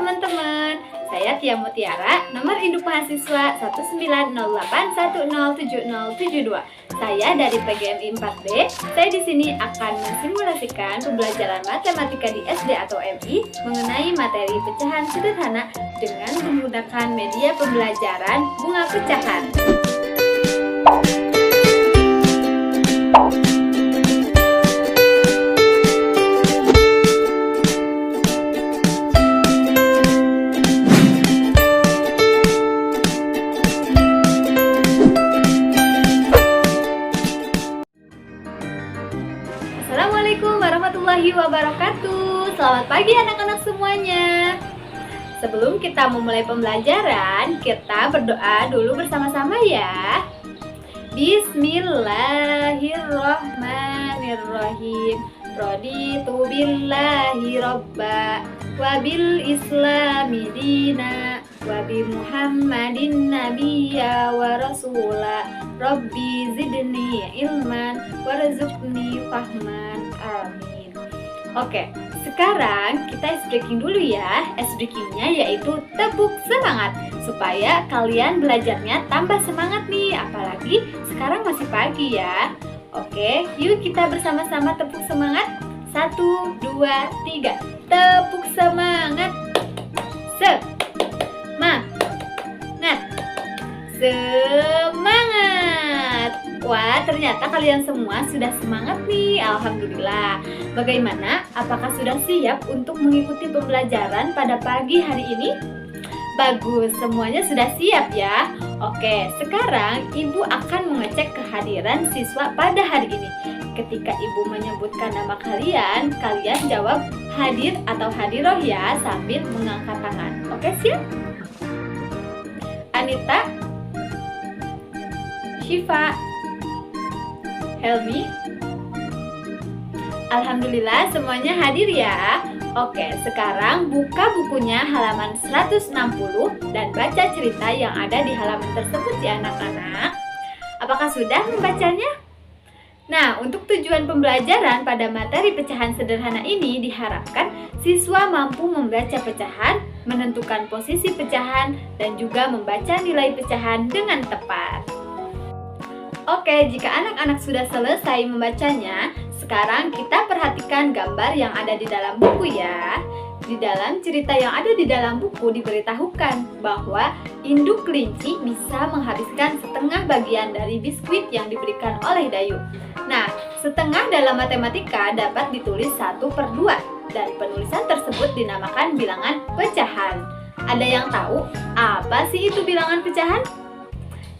teman-teman, saya Tia Mutiara, nomor induk mahasiswa 1908107072. Saya dari PGMI 4B. Saya di sini akan mensimulasikan pembelajaran matematika di SD atau MI mengenai materi pecahan sederhana dengan menggunakan media pembelajaran bunga pecahan. Assalamualaikum warahmatullahi wabarakatuh. Selamat pagi anak-anak semuanya. Sebelum kita memulai pembelajaran, kita berdoa dulu bersama-sama ya. Bismillahirrahmanirrahim. Raditu billahi robba wa bil islami dina wa bi muhammadin nabiyya wa rasula. Rabbi zidni ilman warzuqni fahman. Amin. Oke, sekarang kita ice breaking dulu ya. Ice breakingnya yaitu tepuk semangat, supaya kalian belajarnya tambah semangat nih. Apalagi sekarang masih pagi ya. Oke, yuk kita bersama-sama tepuk semangat. 1, 2, 3. Tepuk semangat. Semangat. Wah, ternyata kalian semua sudah semangat nih. Alhamdulillah. Bagaimana? Apakah sudah siap untuk mengikuti pembelajaran pada pagi hari ini? Bagus, semuanya sudah siap ya. Oke, sekarang Ibu akan mengecek kehadiran siswa pada hari ini. Ketika Ibu menyebutkan nama kalian, kalian jawab hadir atau hadiroh ya sambil mengangkat tangan. Oke, siap? Anita, Syifa, Helmi. Alhamdulillah semuanya hadir ya. Oke, sekarang buka bukunya halaman 160 dan baca cerita yang ada di halaman tersebut ya anak-anak. Apakah sudah membacanya? Nah, untuk tujuan pembelajaran pada materi pecahan sederhana ini diharapkan siswa mampu membaca pecahan, menentukan posisi pecahan, dan juga membaca nilai pecahan dengan tepat. Oke, jika anak-anak sudah selesai membacanya, sekarang kita perhatikan gambar yang ada di dalam buku ya. Di dalam cerita yang ada di dalam buku diberitahukan bahwa induk kelinci bisa menghabiskan setengah bagian dari biskuit yang diberikan oleh Dayu. Nah, setengah dalam matematika dapat ditulis 1/2 dan penulisan tersebut dinamakan bilangan pecahan. Ada yang tahu apa sih itu bilangan pecahan?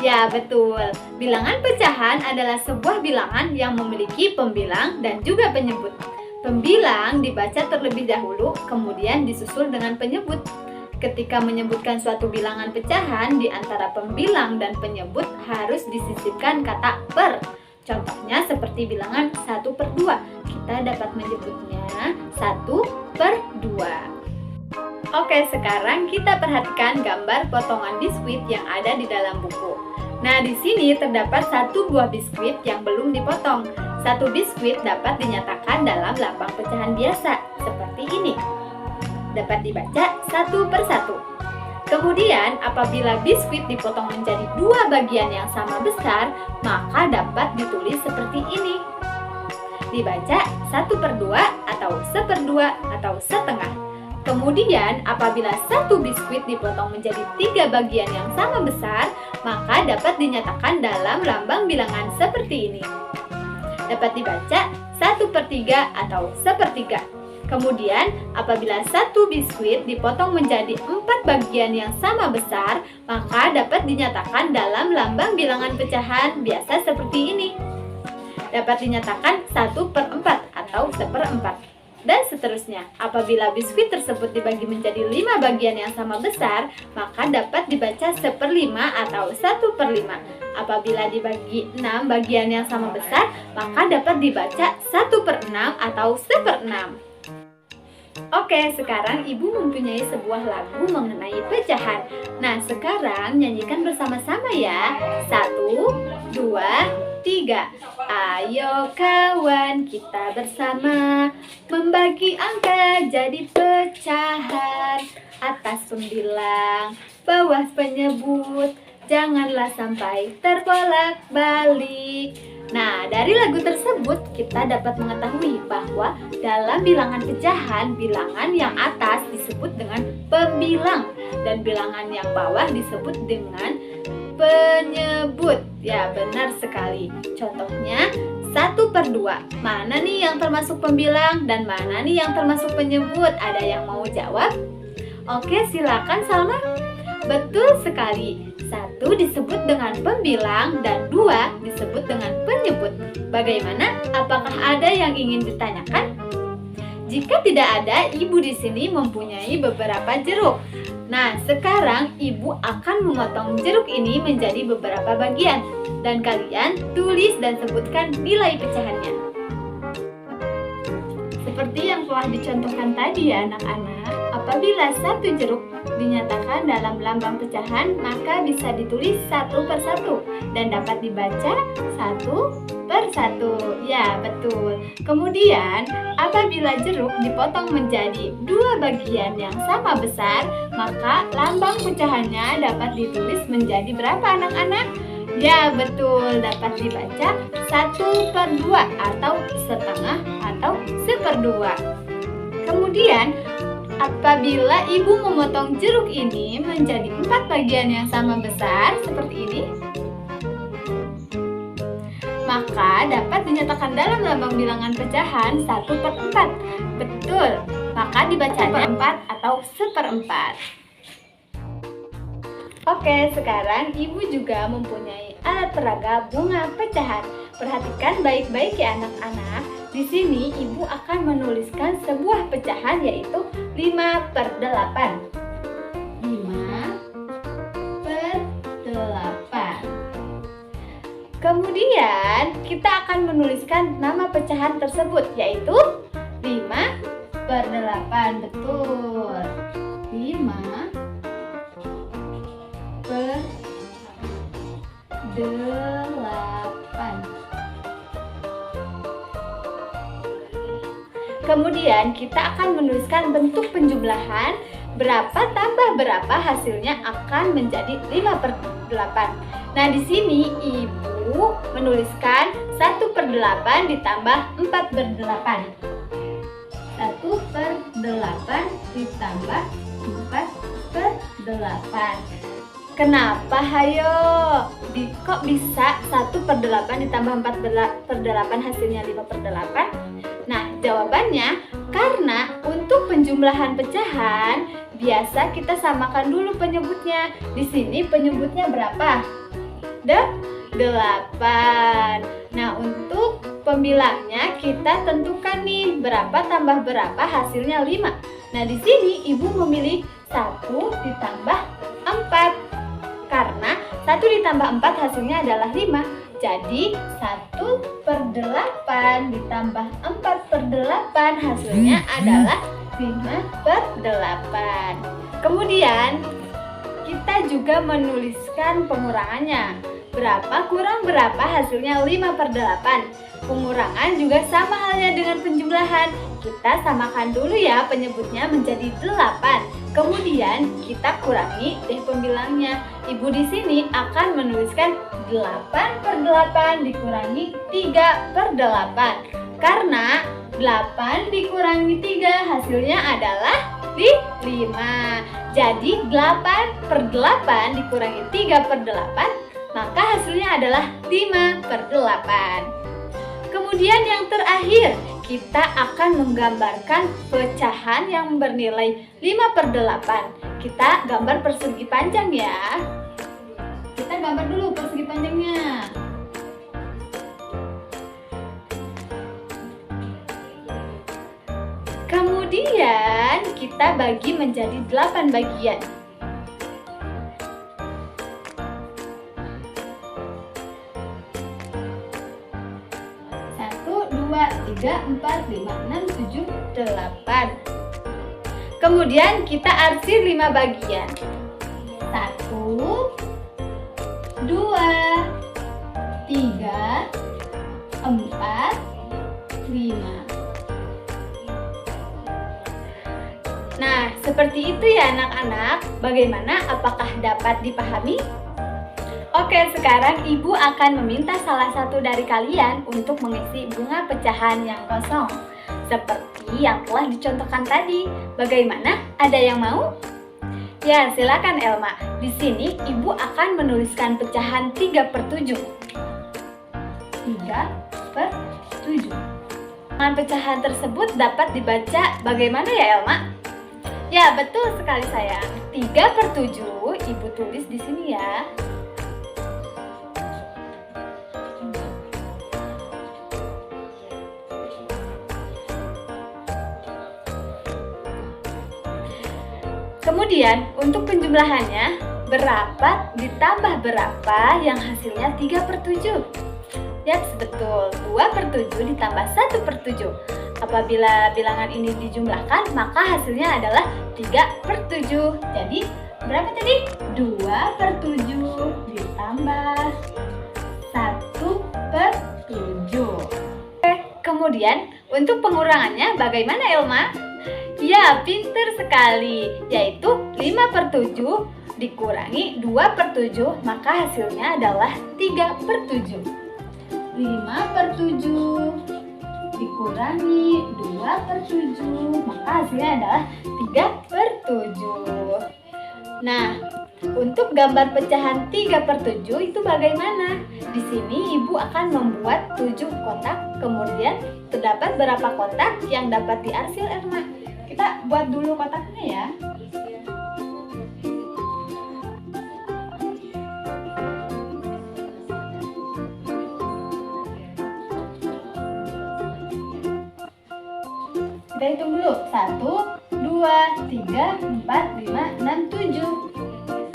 Ya, betul. Bilangan pecahan adalah sebuah bilangan yang memiliki pembilang dan juga penyebut. Pembilang dibaca terlebih dahulu, kemudian disusul dengan penyebut. Ketika menyebutkan suatu bilangan pecahan, di antara pembilang dan penyebut harus disisipkan kata per. Contohnya seperti bilangan 1/2. Kita dapat menyebutnya 1/2. Oke, sekarang kita perhatikan gambar potongan biskuit yang ada di dalam buku. Nah, di sini terdapat 1 buah biskuit yang belum dipotong. 1 biskuit dapat dinyatakan dalam lambang pecahan biasa, seperti ini. Dapat dibaca 1/1. Kemudian, apabila biskuit dipotong menjadi 2 bagian yang sama besar, maka dapat ditulis seperti ini. Dibaca 1/2 atau 1/2 atau setengah. Kemudian, apabila 1 biskuit dipotong menjadi 3 bagian yang sama besar, maka dapat dinyatakan dalam lambang bilangan seperti ini. Dapat dibaca 1/3 atau 1/3. Kemudian, apabila 1 biskuit dipotong menjadi 4 bagian yang sama besar, maka dapat dinyatakan dalam lambang bilangan pecahan biasa seperti ini. Dapat dinyatakan 1/4 atau 1/4. Dan seterusnya, apabila biskuit tersebut dibagi menjadi 5 bagian yang sama besar, maka dapat dibaca 1/5 atau 1/5. Apabila dibagi 6 bagian yang sama besar, maka dapat dibaca 1/6 atau 1/6. Oke, sekarang Ibu mempunyai sebuah lagu mengenai pecahan. Nah, sekarang nyanyikan bersama-sama ya. 1, 2, 3. Ayo kawan, kita bersama membagi angka jadi pecahan. atas pembilang, bawah penyebut, janganlah sampai terbolak-balik. Nah, dari lagu tersebut kita dapat mengetahui bahwa dalam bilangan pecahan, bilangan yang atas disebut dengan pembilang dan bilangan yang bawah disebut dengan penyebut. Ya, benar sekali. Contohnya 1/2. Mana nih yang termasuk pembilang dan mana nih yang termasuk penyebut? Ada yang mau jawab? Oke, silakan Salma. Betul sekali. 1 disebut dengan pembilang dan 2 disebut dengan penyebut. Bagaimana? Apakah ada yang ingin ditanyakan? Jika tidak ada, Ibu di sini mempunyai beberapa jeruk. Nah, sekarang Ibu akan memotong jeruk ini menjadi beberapa bagian dan kalian tulis dan sebutkan nilai pecahannya. Seperti yang telah dicontohkan tadi ya anak-anak, apabila satu jeruk dinyatakan dalam lambang pecahan, maka bisa ditulis 1/1 dan dapat dibaca 1/1. Ya, betul. Kemudian, apabila jeruk dipotong menjadi 2 bagian yang sama besar, maka lambang pecahannya dapat ditulis menjadi berapa anak-anak? Ya, betul. Dapat dibaca 1/2 atau setengah atau 1/2. Kemudian, apabila Ibu memotong jeruk ini menjadi 4 bagian yang sama besar seperti ini, maka dapat dinyatakan dalam lambang bilangan pecahan 1/4. Betul, maka dibacanya 4 atau 1/4. Oke, sekarang Ibu juga mempunyai alat peraga bunga pecahan. Perhatikan baik-baik ya anak-anak. Di sini Ibu akan menuliskan sebuah pecahan yaitu 5/8. 5/8. Kemudian kita akan menuliskan nama pecahan tersebut yaitu 5/8. Betul. 5/8. Kemudian kita akan menuliskan bentuk penjumlahan, berapa tambah berapa hasilnya akan menjadi 5/8. Nah, di sini Ibu menuliskan 1/8 ditambah 4/8. 1/8 ditambah 4/8. Kenapa hayo? Kok bisa 1/8 ditambah 4/8 hasilnya 5/8? Nah, jawabannya karena untuk penjumlahan pecahan biasa kita samakan dulu penyebutnya. Di sini penyebutnya berapa? 8. Nah, untuk pembilangnya kita tentukan nih berapa tambah berapa hasilnya 5. Nah, di sini Ibu memilih 1 ditambah 4. Karena 1 ditambah 4 hasilnya adalah 5. Jadi 1/8 ditambah 4/8 hasilnya adalah 5/8. Kemudian kita juga menuliskan pengurangannya. Berapa kurang berapa hasilnya 5/8. Pengurangan juga sama halnya dengan penjumlahan. Kita samakan dulu ya penyebutnya menjadi 8. Kemudian kita kurangi deh pembilangnya. Ibu di sini akan menuliskan 8/8 dikurangi 3/8. Karena 8 dikurangi 3 hasilnya adalah 5. Jadi 8/8 dikurangi 3/8 maka hasilnya adalah 5/8. Kemudian yang terakhir, kita akan menggambarkan pecahan yang bernilai 5/8. Kita gambar persegi panjang ya. Kita gambar dulu persegi panjangnya. Kemudian kita bagi menjadi 8 bagian. 3, 4, 5, 6, 7, 8. Kemudian kita arsir 5 bagian. 1, 2, 3, 4, 5. Nah, seperti itu ya anak-anak. Bagaimana? Apakah dapat dipahami? Oke, sekarang Ibu akan meminta salah satu dari kalian untuk mengisi bunga pecahan yang kosong, seperti yang telah dicontohkan tadi. Bagaimana? Ada yang mau? Ya, silakan Elma. Di sini Ibu akan menuliskan pecahan 3/7. 3/7. Dengan pecahan tersebut dapat dibaca bagaimana ya Elma? Ya, betul sekali sayang. 3/7 Ibu tulis di sini ya. Kemudian untuk penjumlahannya, berapa ditambah berapa yang hasilnya 3/7? Yap, betul. 2/7 ditambah 1/7. Apabila bilangan ini dijumlahkan, maka hasilnya adalah 3/7. Jadi, berapa tadi? 2/7 ditambah 1/7. Kemudian, untuk pengurangannya bagaimana Elma? Ya, pinter sekali. Yaitu 5/7 dikurangi 2/7, maka hasilnya adalah 3/7. 5/7 dikurangi 2/7, maka hasilnya adalah 3/7. Nah, untuk gambar pecahan 3/7 itu bagaimana? Di sini Ibu akan membuat 7 kotak, kemudian terdapat berapa kotak yang dapat diarsir Elma? Kita buat dulu kotaknya ya. Kita hitung dulu. 1, 2, 3, 4, 5, 6, 7.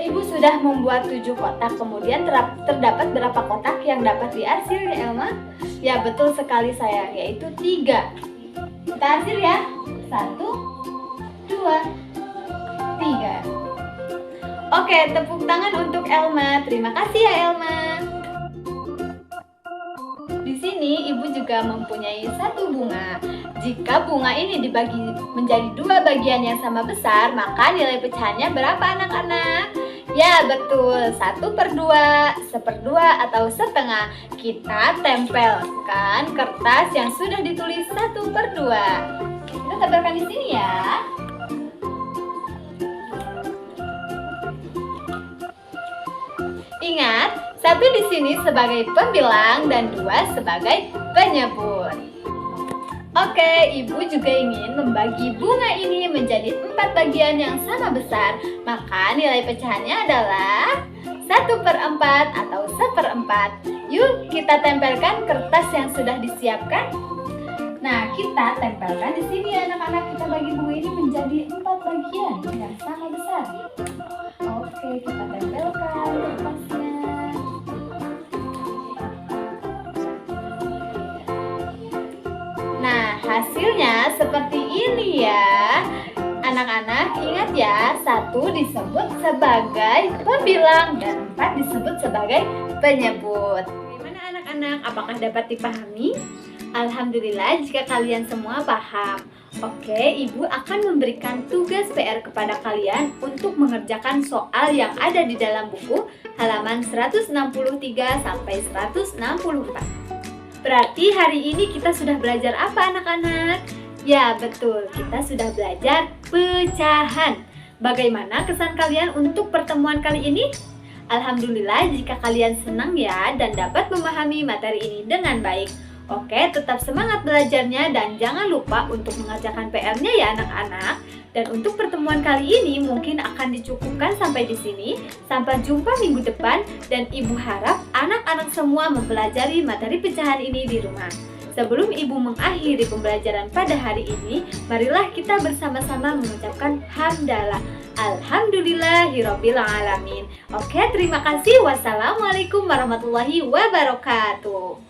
Ibu sudah membuat 7 kotak, kemudian terdapat berapa kotak yang dapat diarsir ya Elma? Ya, betul sekali sayang, yaitu 3. Kita arsir ya. 1, 2, 3. Oke, tepuk tangan untuk Elma. Terima kasih ya Elma. Di sini Ibu juga mempunyai 1 bunga. Jika bunga ini dibagi menjadi 2 bagian yang sama besar, maka nilai pecahannya berapa anak-anak? Ya, betul. 1/2, 1/2 atau setengah. Kita tempelkan kertas yang sudah ditulis 1/2. Kita tempelkan di sini ya. Ingat, 1 di sini sebagai pembilang dan 2 sebagai penyebut. Oke, Ibu juga ingin membagi bunga ini menjadi 4 bagian yang sama besar. Maka nilai pecahannya adalah 1/4 atau 1/4. Yuk kita tempelkan kertas yang sudah disiapkan. Nah, kita tempelkan di sini ya anak-anak. Kita bagi bunga ini menjadi 4 bagian yang sama besar. Oke, kita tempelkan kertasnya. Nah, hasilnya seperti ini ya. Anak-anak ingat ya, 1 disebut sebagai pembilang dan 4 disebut sebagai penyebut. Bagaimana anak-anak? Apakah dapat dipahami? Alhamdulillah jika kalian semua paham. Oke, Ibu akan memberikan tugas PR kepada kalian untuk mengerjakan soal yang ada di dalam buku halaman 163 sampai 164. Berarti hari ini kita sudah belajar apa anak-anak? Ya betul, kita sudah belajar pecahan. Bagaimana kesan kalian untuk pertemuan kali ini? Alhamdulillah jika kalian senang ya dan dapat memahami materi ini dengan baik. Oke, tetap semangat belajarnya dan jangan lupa untuk mengerjakan PR-nya ya anak-anak. Dan untuk pertemuan kali ini mungkin akan dicukupkan sampai di sini. Sampai jumpa minggu depan dan Ibu harap anak-anak semua mempelajari materi pecahan ini di rumah. Sebelum Ibu mengakhiri pembelajaran pada hari ini, marilah kita bersama-sama mengucapkan hamdalah. Alhamdulillahirabbil alamin. Oke, terima kasih. Wassalamualaikum warahmatullahi wabarakatuh.